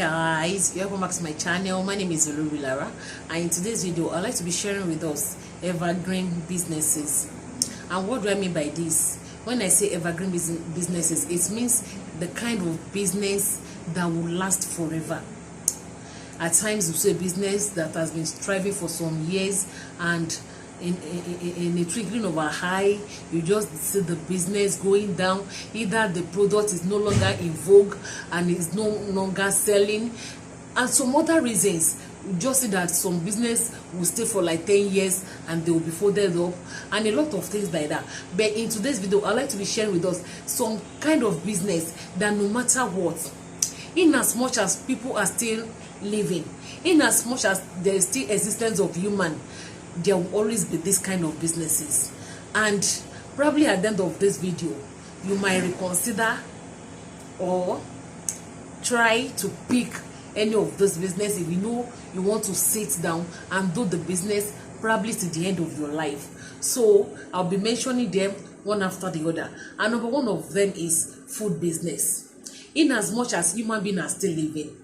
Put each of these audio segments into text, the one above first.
Guys, welcome back to my channel. My name is Lara, and in today's video I'd like to be sharing with us evergreen businesses. And what do I mean by this? When I say evergreen businesses, it means the kind of business that will last forever. At times we see a business that has been striving for some years, and in a trickling of a high, you just see the business going down. Either the product is no longer in vogue and is no longer selling, and some other reasons. You just see that some business will stay for like 10 years and they will be folded up, and a lot of things like that. But in today's video I'd like to be sharing with us some kind of business that no matter what, in as much as people are still living, in as much as there is still existence of human, there will always be this kind of businesses. And probably at the end of this video you might reconsider or try to pick any of those business if you know you want to sit down and do the business probably to the end of your life. So I'll be mentioning them one after the other, and number one of them is food business. In as much as human beings are still living,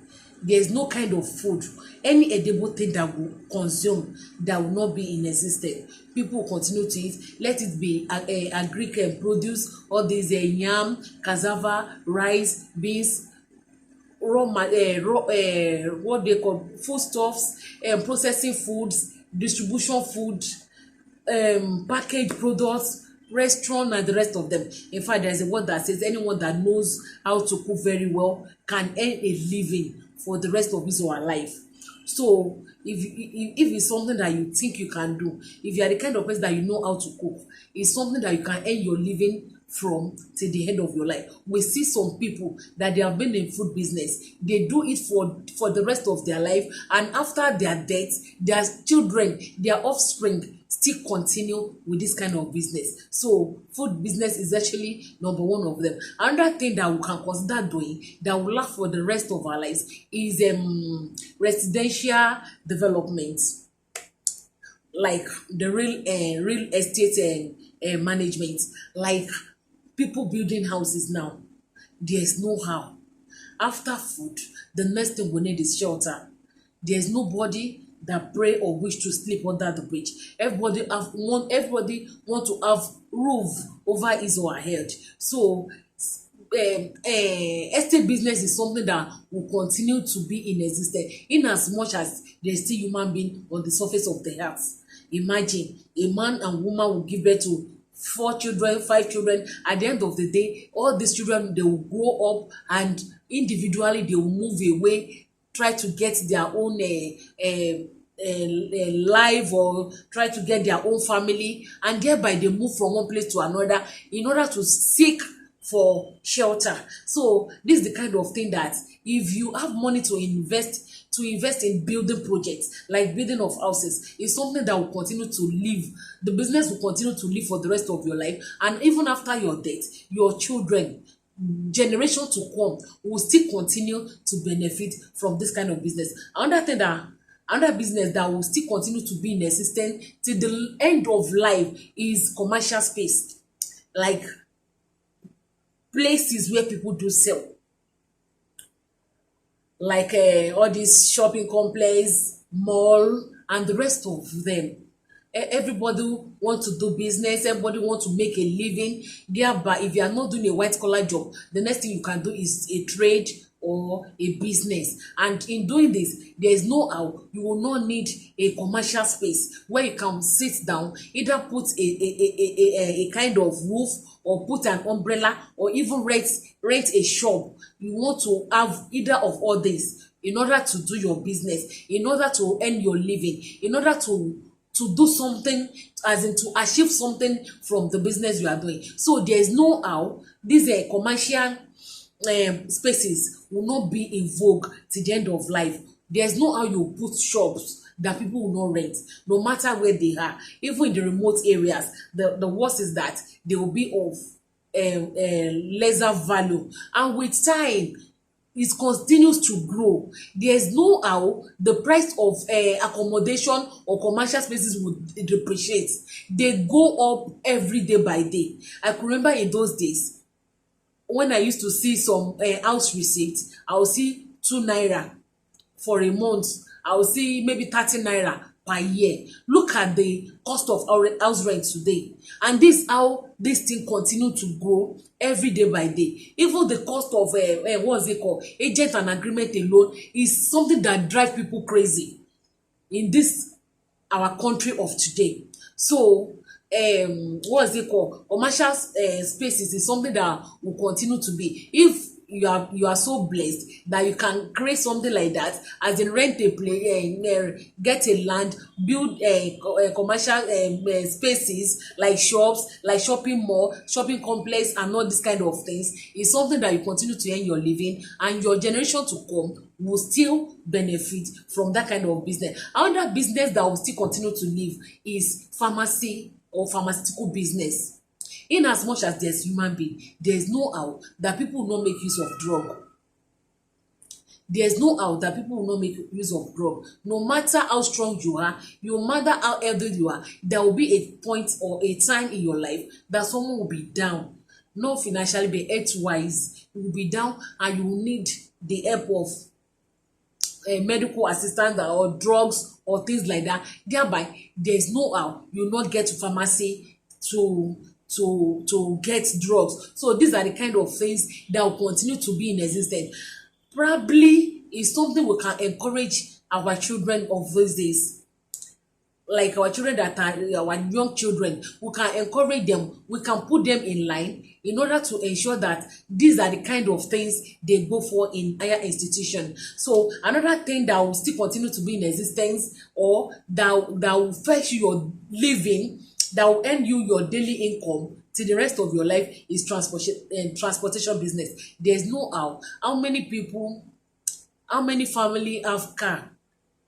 there is no kind of food, any edible thing that will consume that will not be in existence. People will continue to eat. Let it be agric produce, all these yam, cassava, rice, beans, what they call foodstuffs, processing foods, distribution food, packaged products, restaurant, and the rest of them. In fact, there is a word that says anyone that knows how to cook very well can earn a living for the rest of his or her life. So if it's something that you think you can do, if you are the kind of person that you know how to cook, it's something that you can earn your living from till the end of your life. We see some people that they have been in food business, they do it for the rest of their life, and after their death, their children, their offspring still continue with this kind of business. So food business is actually number one of them. Another thing that we can consider doing that will last for the rest of our lives is residential development, like the real estate management, like people building houses now. There's no how. After food, the next thing we need is shelter. There's nobody that pray or wish to sleep under the bridge. Everybody want to have roof over his or her head. So estate business is something that will continue to be in existence in as much as there's still human being on the surface of the earth. Imagine a man and woman will give birth to 4 children, 5 children. At the end of the day, all these children, they will grow up and individually they will move away, try to get their own life, or try to get their own family, and thereby they move from one place to another in order to seek for shelter. So this is the kind of thing that if you have money to invest in building projects like building of houses, is something that will continue to live. The business will continue to live for the rest of your life, and even after your death, your children, generation to come, will still continue to benefit from this kind of business. Another business that will still continue to be in existence till the end of life is commercial space, like places where people do sell, like all these shopping complex, mall, and the rest of them. Everybody want to do business, everybody want to make a living. Thereby, if you are not doing a white collar job, the next thing you can do is a trade or a business. And in doing this, there is no how. You will not need a commercial space where you can sit down, either put a kind of roof, or put an umbrella, or even rent a shop. You want to have either of all this in order to do your business, in order to earn your living, in order to do something, as in to achieve something from the business you are doing. So there is no how these commercial spaces will not be in vogue till the end of life. There's no how you put shops that people will not rent, no matter where they are, even in the remote areas. The worst is that they will be of lesser value, and with time it continues to grow. There's no how the price of accommodation or commercial spaces would depreciate. They go up every day by day. I could remember in those days when I used to see some house receipts, I will see 2 naira for a month, I will see maybe 30 naira per year. Look at the cost of our house rent today, and this how this thing continue to grow every day by day. Even the cost of what's it called, agent and agreement alone is something that drive people crazy in this our country of today. So what's it called, commercial spaces is something that will continue to be, if you are so blessed that you can create something like that, as in rent a place, get a land, build commercial spaces like shops, like shopping mall, shopping complex, and all these kind of things, is something that you continue to earn your living, and your generation to come will still benefit from that kind of business. Another business that will still continue to live is pharmacy or pharmaceutical business. In as much as there's human being, there's no how that people will not make use of drug. There's no how that people will not make use of drug. No matter how strong you are, no matter how elderly you are, there will be a point or a time in your life that someone will be down, not financially but health-wise. You will be down and you will need the help of medical assistance or drugs or things like that. Thereby, there's no how you will not get to pharmacy to get drugs. So these are the kind of things that will continue to be in existence. Probably is something we can encourage our children of these days, like our children that are our young children. We can encourage them, we can put them in line in order to ensure that these are the kind of things they go for in higher institution. So another thing that will still continue to be in existence, or that will fetch you your living, that will earn you your daily income till the rest of your life, is transportation business. There's no how many people, how many family have car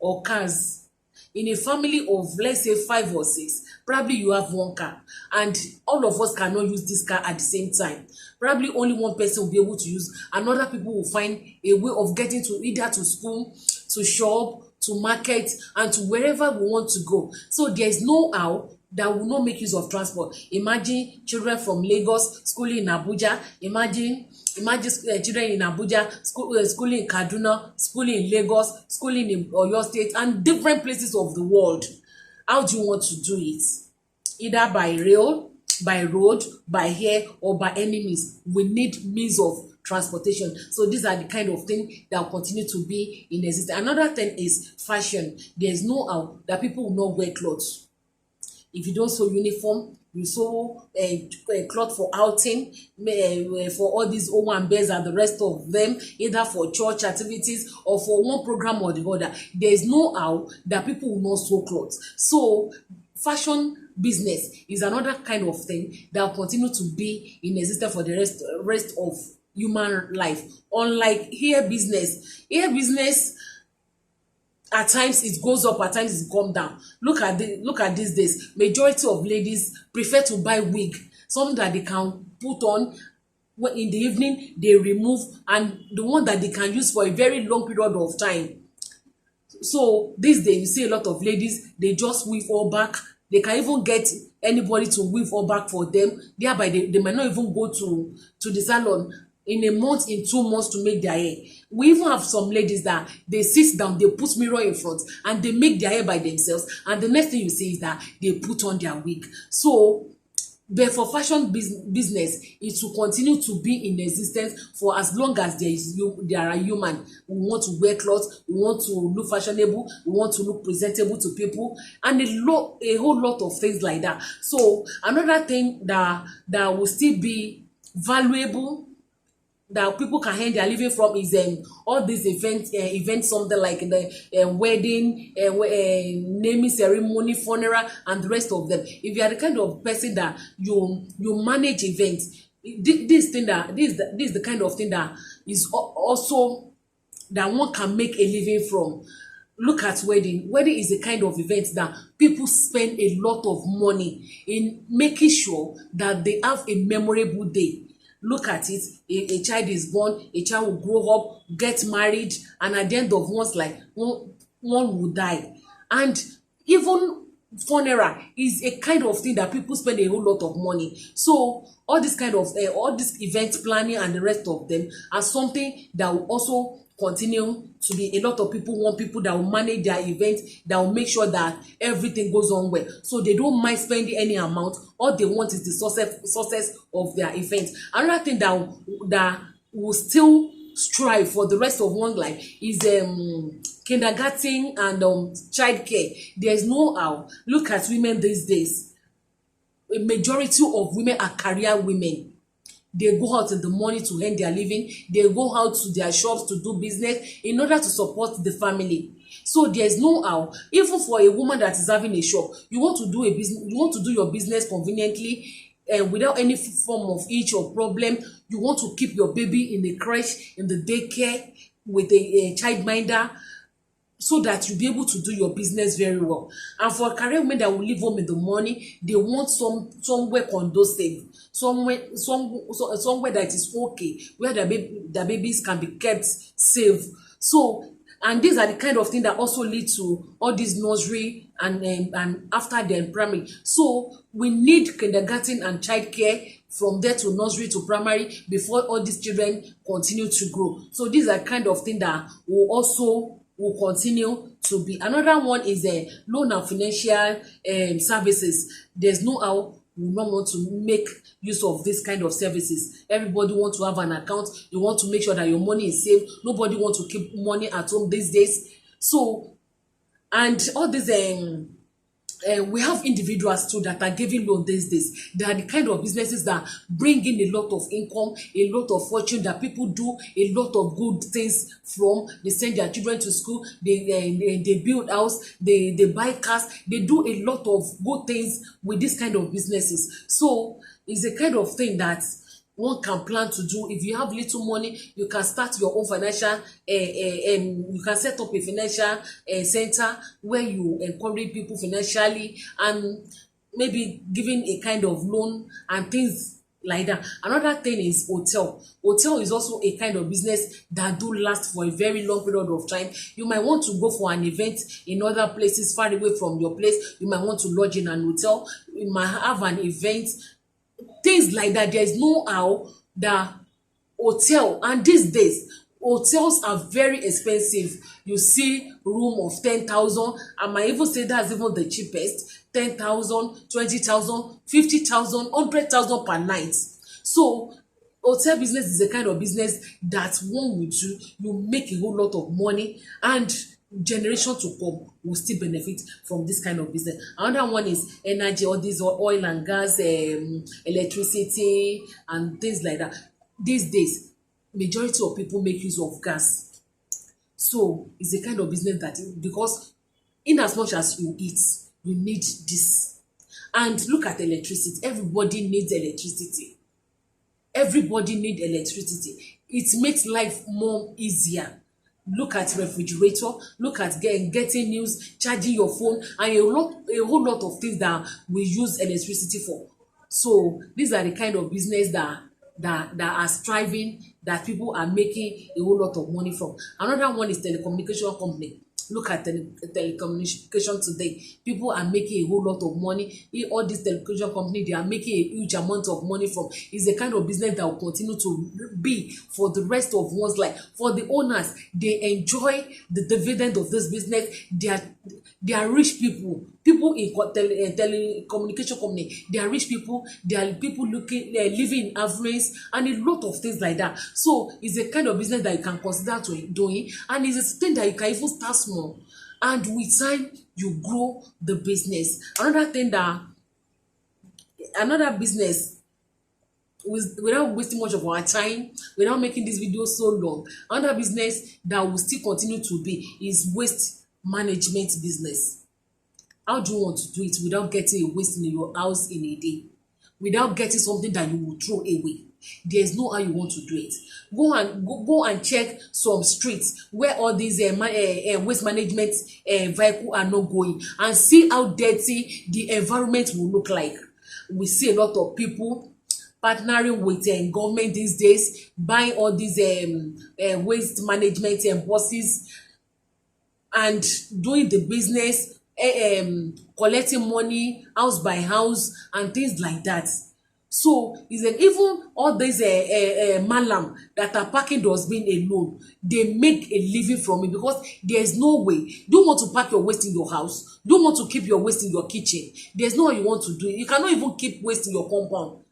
or cars. In a family of, let's say, 5 or 6, probably you have one car, and all of us cannot use this car at the same time. Probably only one person will be able to use, and other people will find a way of getting to either to school, to shop, to market, and to wherever we want to go. So there's no how that will not make use of transport. Imagine children from Lagos schooling in Abuja. Imagine children in Abuja schooling in Kaduna, schooling in Lagos, schooling in Oyo State, and different places of the world. How do you want to do it? Either by rail, by road, by air, or by any means. We need means of transportation. So these are the kind of things that will continue to be in existence. Another thing is fashion. There's no how that people will not wear clothes. If you don't sew uniform, you sew a cloth for outing, for all these Owambes and the rest of them, either for church activities or for one program or the other. There is no how that people will not sew clothes. So fashion business is another kind of thing that will continue to be in existence for the rest of human life. Unlike hair business, at times it goes up, at times it come down. Look at these days, majority of ladies prefer to buy wig, something that they can put on in the evening, they remove, and the one that they can use for a very long period of time. So these days you see a lot of ladies, they just weave all back. They can even get anybody to weave all back for them. Thereby they might not even go to the salon in a month, in 2 months, to make their hair. We even have some ladies that they sit down, they put mirror in front, and they make their hair by themselves, and the next thing you see is that they put on their wig. So but for fashion business, it will continue to be in existence for as long as there are human. We want to wear clothes, we want to look fashionable, we want to look presentable to people, and a whole lot of things like that. So another thing that will still be valuable, that people can earn their living from, is all these events, something like the wedding, naming ceremony, funeral, and the rest of them. If you are the kind of person that you manage events, this is the kind of thing that is also that one can make a living from. Look at wedding. Wedding is a kind of event that people spend a lot of money in making sure that they have a memorable day. Look at it, a child is born, a child will grow up, get married, and at the end of one's life, one will die. And even funeral is a kind of thing that people spend a whole lot of money. So all this kind of all this event planning and the rest of them are something that will also continue to be. A lot of people want people that will manage their event, that will make sure that everything goes on well. So they don't mind spending any amount. All they want is the success of their event. Another thing that will still strive for the rest of one's life is kindergarten and childcare. There's no how. Look at women these days. A majority of women are career women. They go out in the morning to earn their living. They go out to their shops to do business in order to support the family. So there's no how. Even for a woman that is having a shop, you want to do a business, you want to do your business conveniently and without any form of itch or problem. You want to keep your baby in the crèche, in the daycare with a childminder, so that you'll be able to do your business very well. And for career women that will leave home in the morning, they want somewhere conducive, somewhere that is okay, where their babies can be kept safe. So, and these are the kind of things that also lead to all this nursery and after then primary. So we need kindergarten and childcare, from there to nursery to primary, before all these children continue to grow. So these are kind of things that will continue to be. Another one is loan and financial services. There's no how we not want to make use of this kind of services. Everybody want to have an account. You want to make sure that your money is safe. Nobody want to keep money at home these days. So, and all these we have individuals too that are giving loan these days. They are the kind of businesses that bring in a lot of income, a lot of fortune, that people do a lot of good things from. They send their children to school, they build house, they buy cars, they do a lot of good things with this kind of businesses. So it's a kind of thing that one can plan to do. If you have little money, you can start your own financial you can set up a financial center where you encourage people financially, and maybe giving a kind of loan and things like that. Another thing is hotel. Hotel is also a kind of business that do last for a very long period of time. You might want to go for an event in other places far away from your place. You might want to lodge in an hotel. You might have an event, things like that. There is no how the hotel, and these days hotels are very expensive. You see room of 10,000. I might even say that's even the cheapest. 10,000, 20,000, 50,000, 100,000 per night. So hotel business is a kind of business that one will do. You make a whole lot of money, and generation to come will still benefit from this kind of business. Another one is energy, all these oil and gas, electricity and things like that. These days, majority of people make use of gas. So it's a kind of business that, because in as much as you eat, you need this. And look at electricity. Everybody needs electricity. Everybody needs electricity. It makes life more easier. Look at refrigerator, look at getting news, charging your phone, and a whole lot of things that we use electricity for. So these are the kind of business that are striving, that people are making a whole lot of money from. Another one is telecommunication company. Look at telecommunication today. People are making a whole lot of money. All these telecommunication companies, they are making a huge amount of money from. It's a kind of business that will continue to be for the rest of one's life. For the owners, they enjoy the dividend of this business. They are rich people. People in telecommunication company, they are rich people. They are people living in affluence and a lot of things like that. So it's a kind of business that you can consider doing, and it's a thing that you can even start small, and with time you grow the business. Another business, without wasting much of our time, without making this video so long, another business that will still continue to be is waste management business. How do you want to do it without getting a waste in your house in a day, without getting something that you will throw away? There's no how you want to do it. Go and check some streets where all these waste management vehicles are not going, and see how dirty the environment will look like. We see a lot of people partnering with government these days, buying all these waste management buses, and doing the business, collecting money house by house and things like that. So is that even all these malam that are packing dustbin alone, they make a living from it, because there is no way. Do you want to pack your waste in your house? Do you want to keep your waste in your kitchen? There's no way you want to do it. You cannot even keep waste in your compound.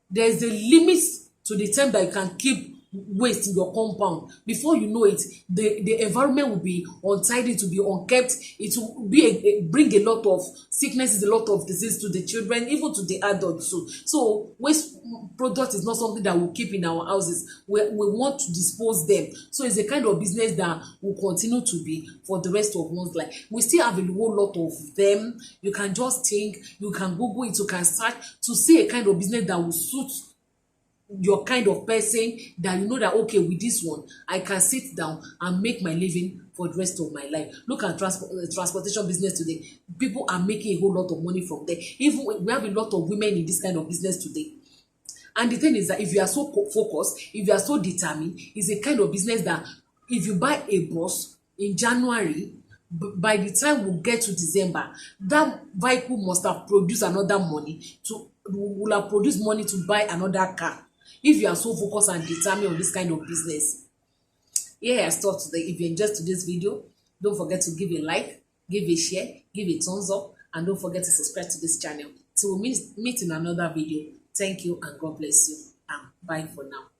There's a limit to the time that you can keep waste in your compound. Before you know it, the environment will be untidy, to be unkept. It will be bring a lot of sicknesses, a lot of disease to the children, even to the adults too. So waste product is not something that we keep in our houses. We want to dispose them. So it's a kind of business that will continue to be for the rest of one's life. We still have a whole lot of them. You can just think, you can Google it, you can search to see a kind of business that will suit your kind of person, that you know that okay, with this one I can sit down and make my living for the rest of my life. Look at transportation business today. People are making a whole lot of money from there. Even we have a lot of women in this kind of business today. And the thing is that if you are so focused, if you are so determined, it's a kind of business that if you buy a bus in January, by the time we get to December, that vehicle must have produced another money to will have produced money to buy another car. If you are so focused and determined on this kind of business. Here I stop today. If you enjoyed today's video, don't forget to give a like, give a share, give a thumbs up, and don't forget to subscribe to this channel. Till we meet in another video. Thank you and God bless you. And bye for now.